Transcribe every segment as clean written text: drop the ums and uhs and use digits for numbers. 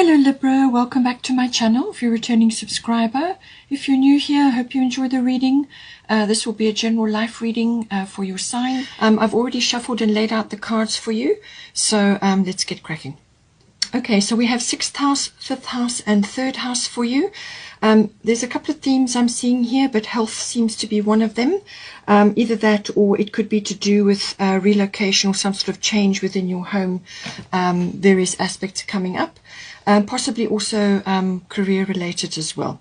Hello Libra, welcome back to my channel if you're a returning subscriber. If you're new here, I hope you enjoy the reading. This will be a general life reading for your sign. I've already shuffled and laid out the cards for you, so let's get cracking. Okay, so we have 6th house, 5th house and 3rd house for you. There's a couple of themes I'm seeing here, but health seems to be one of them. Either that or it could be to do with relocation or some sort of change within your home, various aspects coming up. Possibly also career related as well.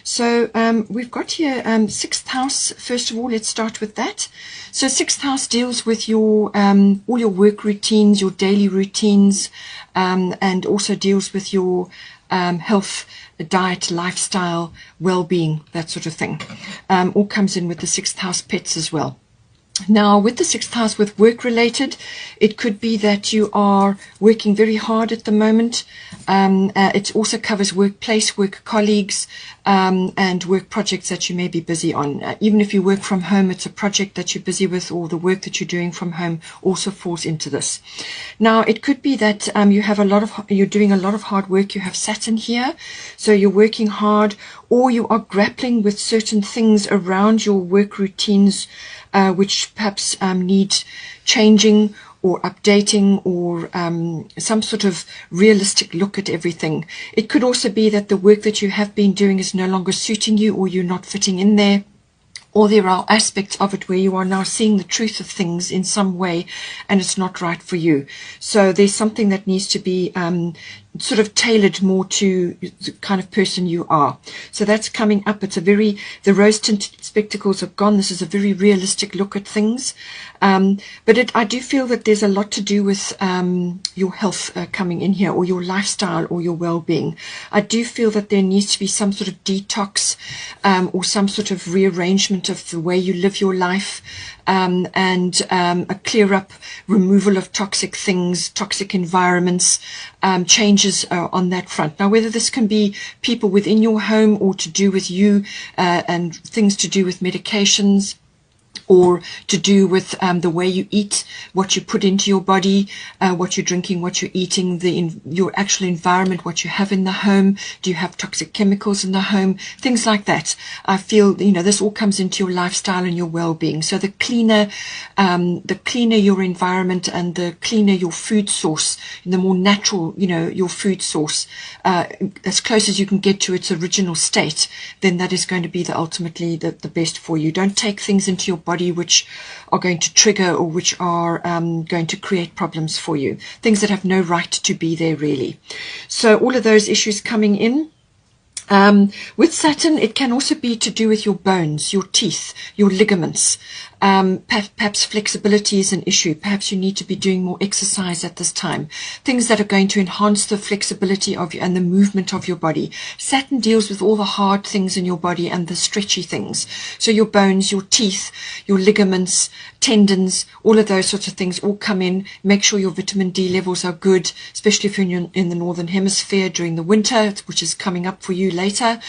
So we've got here 6th house. First of all, let's start with that. So 6th house deals with your all your work routines, your daily routines, and also deals with your health, diet, lifestyle, well-being, that sort of thing. All comes in with the 6th house pets as well. Now, with the 6th house, with work related, it could be that you are working very hard at the moment. It also covers workplace, work colleagues, and work projects that you may be busy on. Even if you work from home, it's a project that you're busy with, or the work that you're doing from home also falls into this. Now, it could be that you're doing a lot of hard work. You have Saturn here, so you're working hard, or you are grappling with certain things around your work routines, which perhaps need changing or updating, or some sort of realistic look at everything. It could also be that the work that you have been doing is no longer suiting you, or you're not fitting in there, or there are aspects of it where you are now seeing the truth of things in some way and it's not right for you. So there's something that needs to be sort of tailored more to the kind of person you are. So that's coming up. It's the rose-tinted spectacles are gone. This is a very realistic look at things. But I do feel that there's a lot to do with your health coming in here, or your lifestyle, or your well-being. I do feel that there needs to be some sort of detox or some sort of rearrangement of the way you live your life, and a clear up removal of toxic things, toxic environments, changes on that front. Now, whether this can be people within your home, or to do with you, and things to do with medications, or to do with the way you eat, what you put into your body, what you're drinking, what you're eating, your actual environment, what you have in the home. Do you have toxic chemicals in the home? Things like that. I feel, this all comes into your lifestyle and your well-being. So the cleaner your environment, and the cleaner your food source, the more natural, your food source, as close as you can get to its original state, then that is going to be ultimately the best for you. Don't take things into your body which are going to trigger, or which are going to create problems for you. Things that have no right to be there, really. So all of those issues coming in. With Saturn, it can also be to do with your bones, your teeth, your ligaments. Perhaps flexibility is an issue. Perhaps you need to be doing more exercise at this time. Things that are going to enhance the flexibility of you and the movement of your body. Saturn deals with all the hard things in your body and the stretchy things. So your bones, your teeth, your ligaments, tendons, all of those sorts of things all come in. Make sure your vitamin D levels are good, especially if you're in the northern hemisphere during the winter, which is coming up for you later.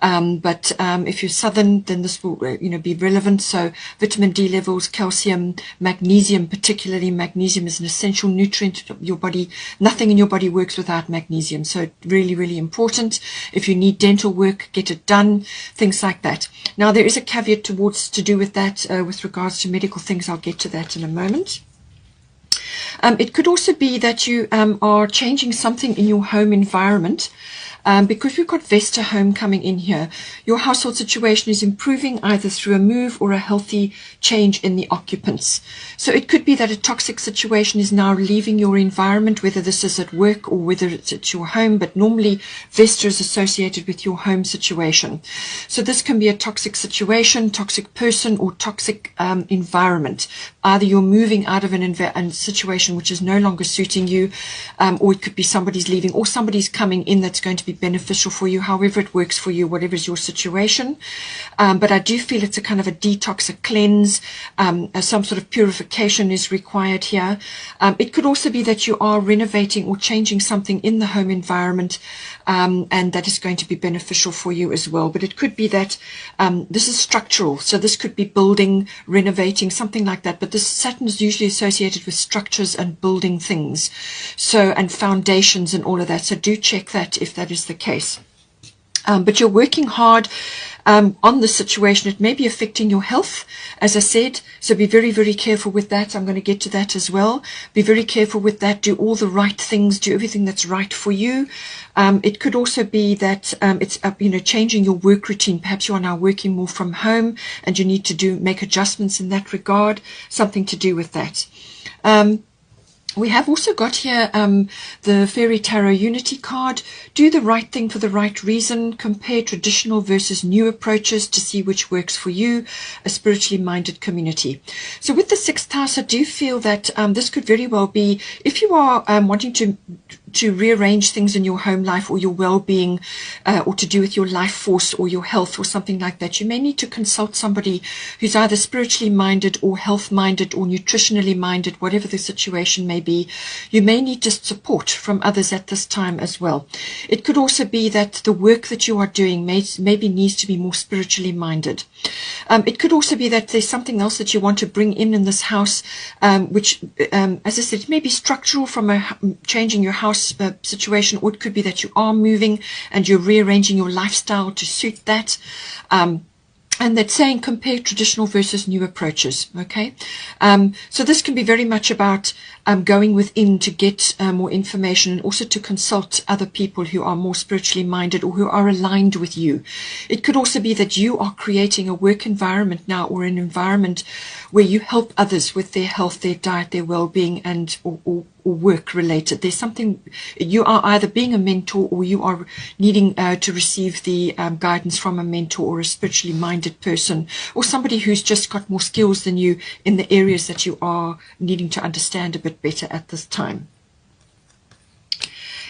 But if you're southern, then this will be relevant. So vitamin D levels, calcium, magnesium, particularly magnesium is an essential nutrient of your body. Nothing in your body works without magnesium, so really, really important. If you need dental work, get it done, things like that. Now, there is a caveat to do with that, with regards to medical things. I'll get to that in a moment. It could also be that you are changing something in your home environment. Because we've got Vesta home coming in here, your household situation is improving either through a move or a healthy change in the occupants. So it could be that a toxic situation is now leaving your environment, whether this is at work or whether it's at your home, but normally Vesta is associated with your home situation. So this can be a toxic situation, toxic person, or toxic environment. Either you're moving out of a situation which is no longer suiting you, or it could be somebody's leaving, or somebody's coming in that's going to be beneficial for you, however it works for you, whatever is your situation. But I do feel it's a kind of a detox, a cleanse, some sort of purification is required here. It could also be that you are renovating or changing something in the home environment, and that is going to be beneficial for you as well. But it could be that this is structural, so this could be building, renovating, something like that. But this Saturn is usually associated with structures and building things, so, and foundations and all of that. So do check that if that is the case. But you're working hard on the situation. It may be affecting your health, as I said, so be very, very careful with that. I'm going to get to that as well. Be very careful with that. Do all the right things. Do everything that's right for you. It could also be that it's changing your work routine. Perhaps you are now working more from home and you need to make adjustments in that regard. Something to do with that. We have also got here the Fairy Tarot Unity card. Do the right thing for the right reason. Compare traditional versus new approaches to see which works for you, a spiritually minded community. So with the 6th house, I do feel that this could very well be, if you are wanting to rearrange things in your home life or your well-being, or to do with your life force or your health or something like that, you may need to consult somebody who's either spiritually minded or health minded or nutritionally minded, whatever the situation may be. You may need just support from others at this time as well. It could also be that the work that you are doing maybe needs to be more spiritually minded. It could also be that there's something else that you want to bring in this house, which, as I said, it may be structural from changing your house situation, or it could be that you are moving and you're rearranging your lifestyle to suit that. And that's saying compare traditional versus new approaches. Okay, so this can be very much about going within to get more information, and also to consult other people who are more spiritually minded or who are aligned with you. It could also be that you are creating a work environment now, or an environment where you help others with their health, their diet, their well-being, and or work related. There's something, you are either being a mentor or you are needing to receive the guidance from a mentor or a spiritually minded person, or somebody who's just got more skills than you in the areas that you are needing to understand a bit better at this time.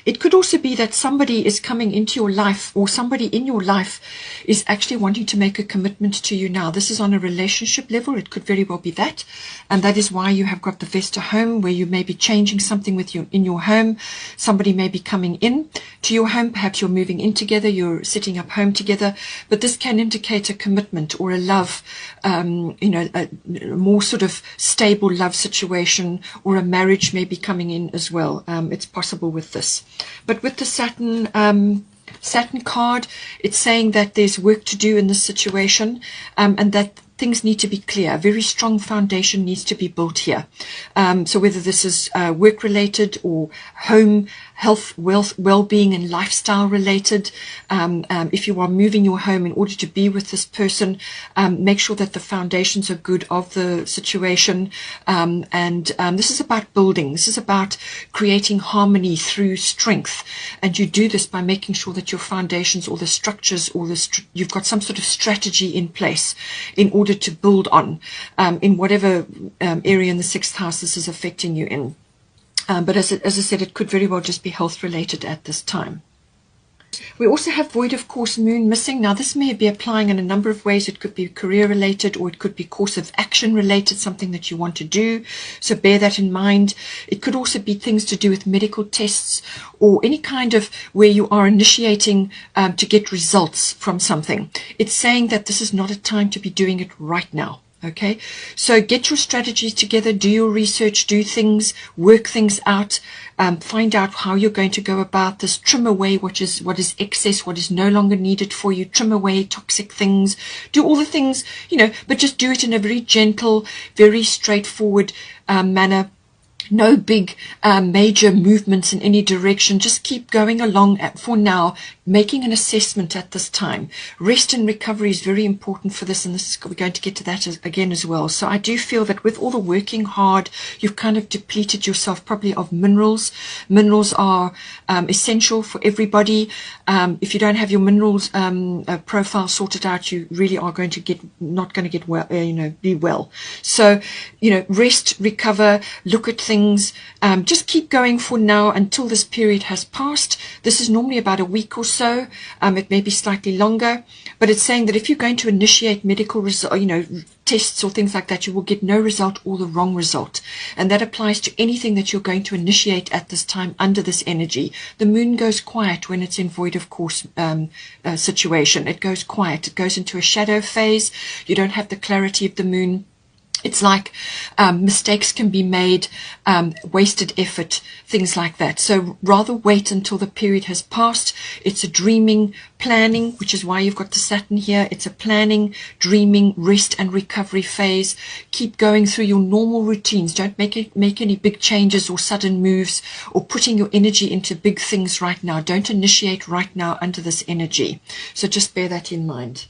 It could also be that somebody is coming into your life, or somebody in your life is actually wanting to make a commitment to you now. This is on a relationship level. It could very well be that. And that is why you have got the Vesta home, where you may be changing something with you in your home. Somebody may be coming in to your home. Perhaps you're moving in together. You're setting up home together. But this can indicate a commitment or a love, a more sort of stable love situation, or a marriage may be coming in as well. It's possible with this. But with the Saturn card, it's saying that there's work to do in this situation, and that things need to be clear. A very strong foundation needs to be built here. So whether this is work related or home, health, wealth, well-being and lifestyle related, if you are moving your home in order to be with this person, make sure that the foundations are good of the situation. This is about building. This is about creating harmony through strength. And you do this by making sure that your foundations, or the structures, or you've got some sort of strategy in place in order to build on in whatever area in the 6th house this is affecting you in. But as I said, it could very well just be health related at this time. We also have void of course moon missing. Now this may be applying in a number of ways. It could be career related, or it could be course of action related, something that you want to do. So bear that in mind. It could also be things to do with medical tests, or any kind of where you are initiating to get results from something. It's saying that this is not a time to be doing it right now. Okay, so get your strategies together, do your research, do things, work things out, find out how you're going to go about this, trim away what is excess, what is no longer needed for you, trim away toxic things, do all the things, but just do it in a very gentle, very straightforward manner. No big major movements in any direction. Just keep going along for now, making an assessment at this time. Rest and recovery is very important for this, and we're going to get to that again as well. So I do feel that with all the working hard, you've kind of depleted yourself probably of minerals. Minerals are essential for everybody. If you don't have your minerals profile sorted out, you really are going to not going to get well, be well. So, rest, recover, look at things. Just keep going for now until this period has passed. This is normally about a week or so. It may be slightly longer, but it's saying that if you're going to initiate medical tests or things like that, you will get no result or the wrong result. And that applies to anything that you're going to initiate at this time under this energy. The moon goes quiet when it's in void of course situation. It goes quiet. It goes into a shadow phase. You don't have the clarity of the moon. It's like mistakes can be made, wasted effort, things like that. So rather wait until the period has passed. It's a dreaming, planning, which is why you've got the Saturn here. It's a planning, dreaming, rest and recovery phase. Keep going through your normal routines. Don't make any big changes or sudden moves or putting your energy into big things right now. Don't initiate right now under this energy. So just bear that in mind.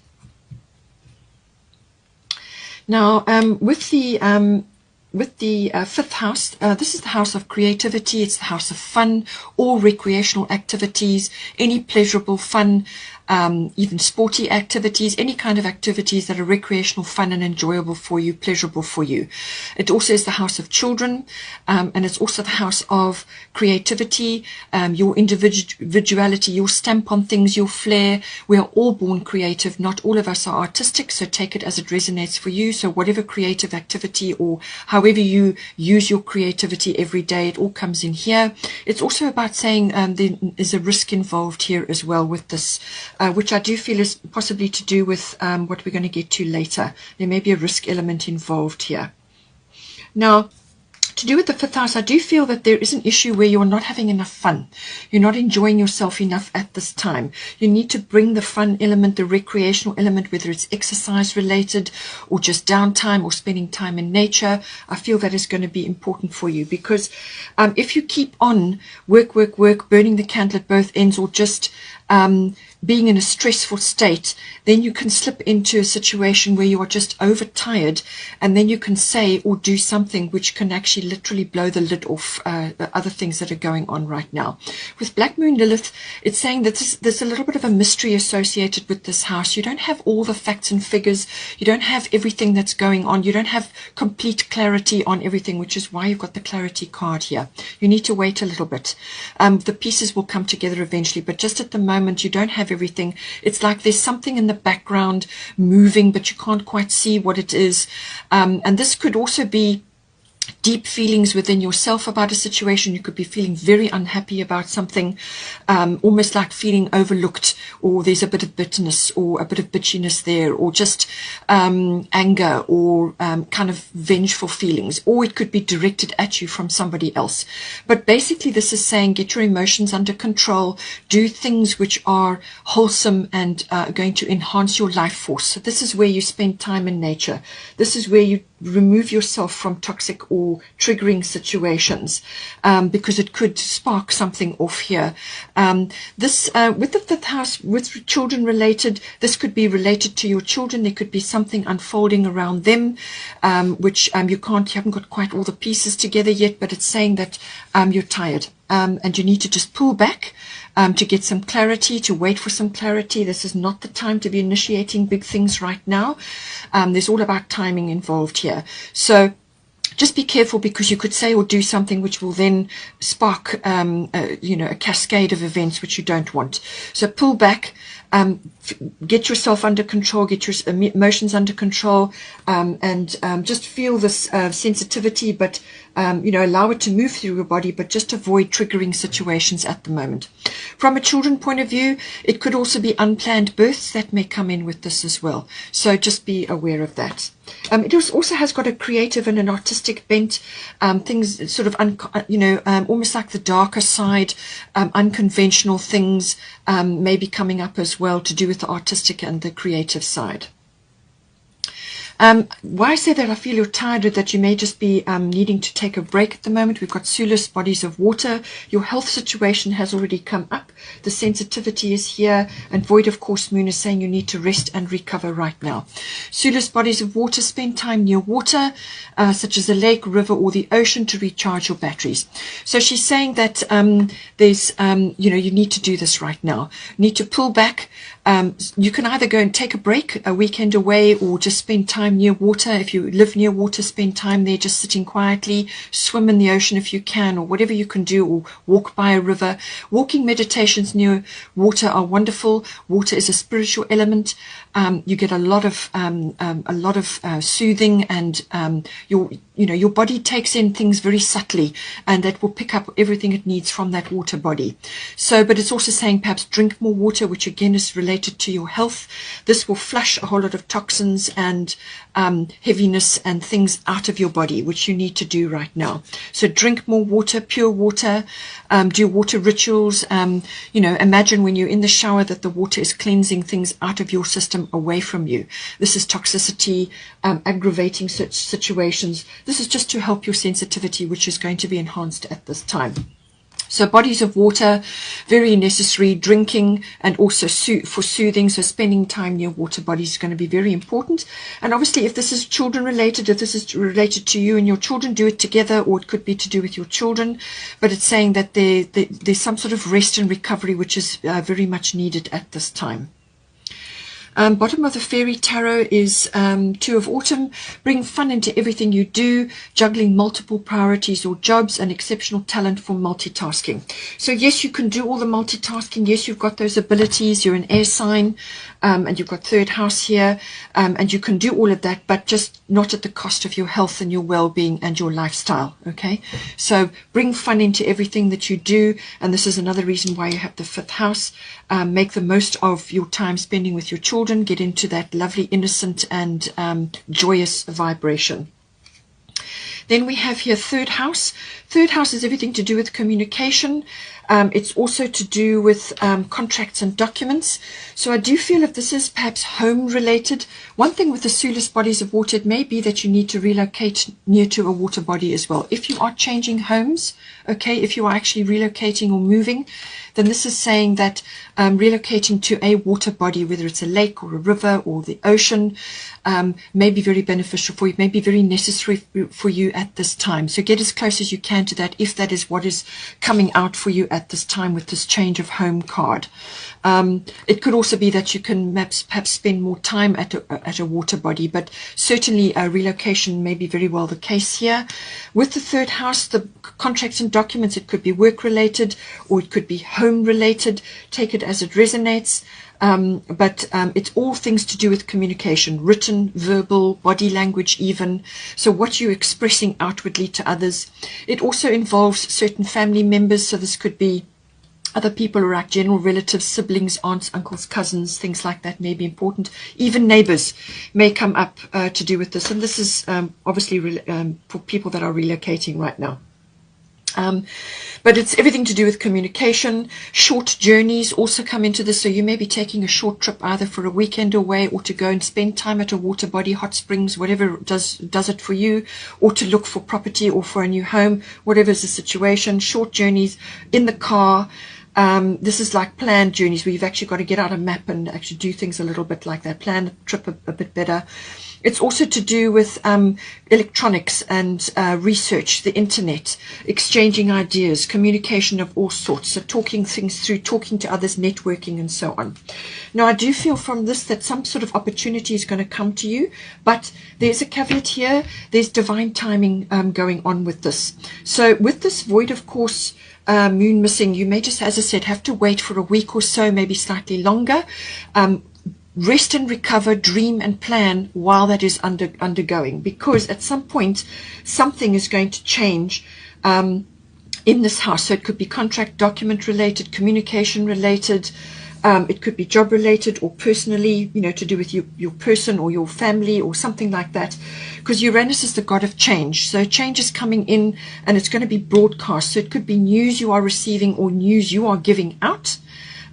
Now, with the fifth house, this is the house of creativity. It's the house of fun, all recreational activities, any pleasurable fun, even sporty activities, any kind of activities that are recreational, fun and enjoyable for you, pleasurable for you. It also is the house of children, and it's also the house of creativity, your individuality, your stamp on things, your flair. We are all born creative. Not all of us are artistic, so take it as it resonates for you. So whatever creative activity or however you use your creativity every day, it all comes in here. It's also about saying there is a risk involved here as well with this, which I do feel is possibly to do with what we're going to get to later. There may be a risk element involved here. Now, to do with the fifth house, I do feel that there is an issue where you're not having enough fun. You're not enjoying yourself enough at this time. You need to bring the fun element, the recreational element, whether it's exercise related or just downtime or spending time in nature. I feel that is going to be important for you, because if you keep on work, burning the candle at both ends, or just being in a stressful state, then you can slip into a situation where you are just overtired, and then you can say or do something which can actually literally blow the lid off other things that are going on right now. With Black Moon Lilith, it's saying that there's a little bit of a mystery associated with this house. You don't have all the facts and figures. You don't have everything that's going on. You don't have complete clarity on everything, which is why you've got the clarity card here. You need to wait a little bit. The pieces will come together eventually, but just at the moment you don't have everything. It's like there's something in the background moving, but you can't quite see what it is. And this could also be deep feelings within yourself about a situation. You could be feeling very unhappy about something, almost like feeling overlooked, or there's a bit of bitterness or a bit of bitchiness there, or just anger or kind of vengeful feelings, or it could be directed at you from somebody else. But basically this is saying get your emotions under control, do things which are wholesome and going to enhance your life force. So this is where you spend time in nature. This is where you remove yourself from toxic or triggering situations, because it could spark something off here. This with the fifth house, with children related, this could be related to your children. There could be something unfolding around them, which you haven't got quite all the pieces together yet, but it's saying that you're tired, and you need to just pull back to get some clarity, to wait for some clarity. This is not the time to be initiating big things right now. There's all about timing involved here. So just be careful, because you could say or do something which will then spark, a cascade of events which you don't want. So pull back, get yourself under control, get your emotions under control, and just feel this sensitivity, but allow it to move through your body, but just avoid triggering situations at the moment. From a children point of view, it could also be unplanned births that may come in with this as well. So just be aware of that. It also has got a creative and an artistic bent, things sort of, almost like the darker side, unconventional things may be coming up as well, to do with the artistic and the creative side. Why I say that I feel you're tired, or that you may just be needing to take a break at the moment. We've got Sulis, bodies of water. Your health situation has already come up. The sensitivity is here. And Void of Course Moon is saying you need to rest and recover right now. Sulis, bodies of water, spend time near water, such as a lake, river, or the ocean, to recharge your batteries. So she's saying that there's, you need to do this right now. You need to pull back. You can either go and take a break, a weekend away, or just spend time near water. If you live near water, spend time there just sitting quietly, swim in the ocean if you can, or whatever you can do, or walk by a river. Walking meditations near water are wonderful. Water is a spiritual element. You get a lot of soothing, and your body takes in things very subtly, and that will pick up everything it needs from that water body. So, but it's also saying perhaps drink more water, which again is related to your health. This will flush a whole lot of toxins and heaviness and things out of your body, which you need to do right now. So drink more water, pure water, do water rituals. Imagine when you're in the shower that the water is cleansing things out of your system away from you. This is toxicity, aggravating such situations. This is just to help your sensitivity, which is going to be enhanced at this time. So bodies of water, very necessary. Drinking and also for soothing, so spending time near water bodies is going to be very important. And obviously, if this is children related, if this is related to you and your children, do it together, or it could be to do with your children. But it's saying that there's some sort of rest and recovery which is very much needed at this time. Bottom of the fairy tarot is Two of Autumn. Bring fun into everything you do, juggling multiple priorities or jobs, and exceptional talent for multitasking. So yes, you can do all the multitasking. Yes, you've got those abilities. You're an air sign, and you've got third house here, and you can do all of that, but just not at the cost of your health and your well-being and your lifestyle. Okay, so bring fun into everything that you do, and this is another reason why you have the fifth house. Make the most of your time spending with your children. Get into that lovely, innocent and joyous vibration. Then we have here third house. Third house is everything to do with communication. It's also to do with contracts and documents. So I do feel if this is perhaps home related, one thing with the Sulis bodies of water, it may be that you need to relocate near to a water body as well. If you are changing homes, okay, if you are actually relocating or moving, then this is saying that relocating to a water body, whether it's a lake or a river or the ocean, may be very beneficial for you, may be very necessary for you at this time. So get as close as you can to that, if that is what is coming out for you at this time with this change of home card. It could also be that you can perhaps spend more time at a water body, but certainly relocation may be very well the case here. With the third house, the contracts and documents, it could be work related or it could be home related. Take it as it resonates. But it's all things to do with communication, written, verbal, body language even. So what you're expressing outwardly to others. It also involves certain family members. So this could be other people who are like general relatives, siblings, aunts, uncles, cousins, things like that may be important. Even neighbors may come up to do with this. And this is obviously for people that are relocating right now. But it's everything to do with communication. Short journeys also come into this. So you may be taking a short trip either for a weekend away or to go and spend time at a water body, hot springs, whatever does it for you, or to look for property or for a new home, whatever is the situation. Short journeys in the car. This is like planned journeys where you've actually got to get out a map and actually do things a little bit like that. Plan the trip a bit better. It's also to do with electronics and research, the internet, exchanging ideas, communication of all sorts. So talking things through, talking to others, networking and so on. Now, I do feel from this that some sort of opportunity is going to come to you, but there's a caveat here. There's divine timing going on with this. So with this void, of course, moon missing, you may just, as I said, have to wait for a week or so, maybe slightly longer. Rest and recover, dream and plan while that is undergoing, because at some point something is going to change in this house. So it could be contract, document related, communication related, it could be job related or personally, to do with your person or your family or something like that, because Uranus is the god of change. So change is coming in and it's going to be broadcast. So it could be news you are receiving or news you are giving out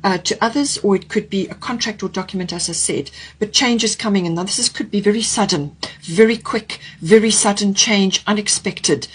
to others, or it could be a contract or document, as I said. But change is coming in. Now, this could be very sudden, very quick, very sudden change, unexpected.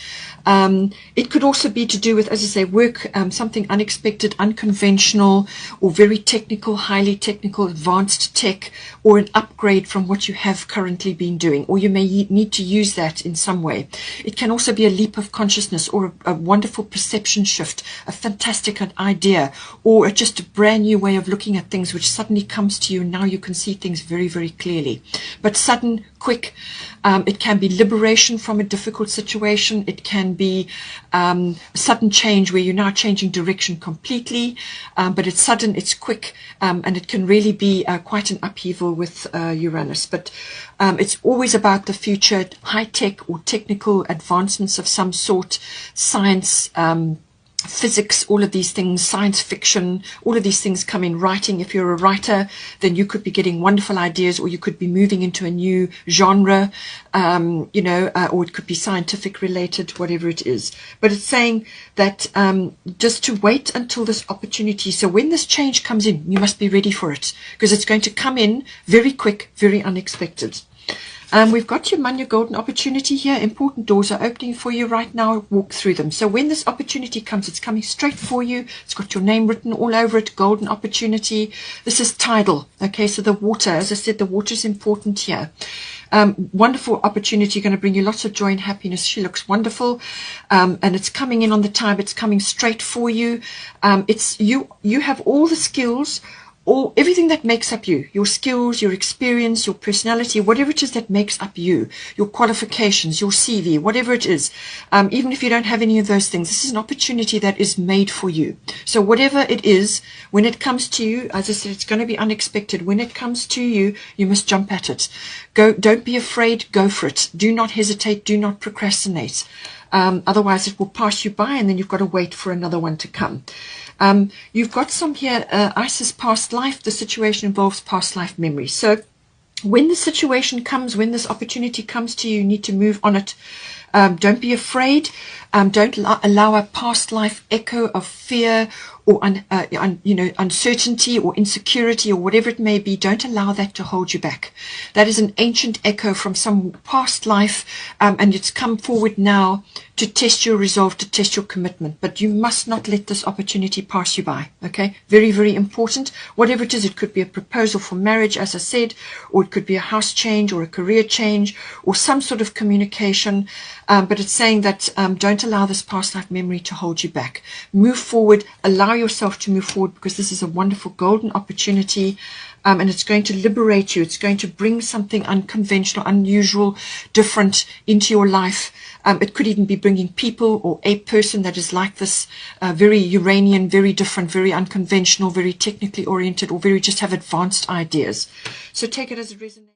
It could also be to do with, as I say, work, something unexpected, unconventional, or very technical, highly technical, advanced tech, or an upgrade from what you have currently been doing, or you may need to use that in some way. It can also be a leap of consciousness or a wonderful perception shift, a fantastic idea, or just a brand new way of looking at things which suddenly comes to you, and now you can see things very, very clearly. But sudden, quick. It can be liberation from a difficult situation. It can can be sudden change where you're now changing direction completely, but it's sudden, it's quick, and it can really be quite an upheaval with Uranus. But it's always about the future, high-tech or technical advancements of some sort, science, physics, all of these things, science fiction, all of these things come in. Writing, if you're a writer, then you could be getting wonderful ideas, or you could be moving into a new genre, or it could be scientific related, whatever it is. But it's saying that just to wait until this opportunity. So when this change comes in, you must be ready for it, because it's going to come in very quick, very unexpected. We've got your money, your golden opportunity here. Important doors are opening for you right now. Walk through them. So when this opportunity comes, it's coming straight for you. It's got your name written all over it. Golden opportunity. This is tidal. Okay, so the water, as I said, the water is important here. Wonderful opportunity, going to bring you lots of joy and happiness. She looks wonderful, and it's coming in on the time. It's coming straight for you. It's you have all the skills, or everything that makes up you, your skills, your experience, your personality, whatever it is that makes up you, your qualifications, your CV, whatever it is, even if you don't have any of those things, this is an opportunity that is made for you. So whatever it is, when it comes to you, as I said, it's going to be unexpected. When it comes to you, you must jump at it. Don't be afraid, go for it. Do not hesitate, do not procrastinate. Otherwise it will pass you by, and then you've got to wait for another one to come. You've got some here, Isis past life. The situation involves past life memories. So when the situation comes, when this opportunity comes to you, you need to move on it. Don't be afraid. Don't allow a past life echo of fear or uncertainty or insecurity or whatever it may be. Don't allow that to hold you back. That is an ancient echo from some past life, and it's come forward now to test your resolve, to test your commitment. But you must not let this opportunity pass you by. Okay, very, very important. Whatever it is, it could be a proposal for marriage, as I said, or it could be a house change or a career change or some sort of communication. But it's saying that don't allow this past life memory to hold you back. Move forward, allow yourself to move forward, because this is a wonderful golden opportunity, and it's going to liberate you. It's going to bring something unconventional, unusual, different into your life. It could even be bringing people or a person that is like this, very Uranian, very different, very unconventional, very technically oriented, or very just have advanced ideas. So take it as a resonance.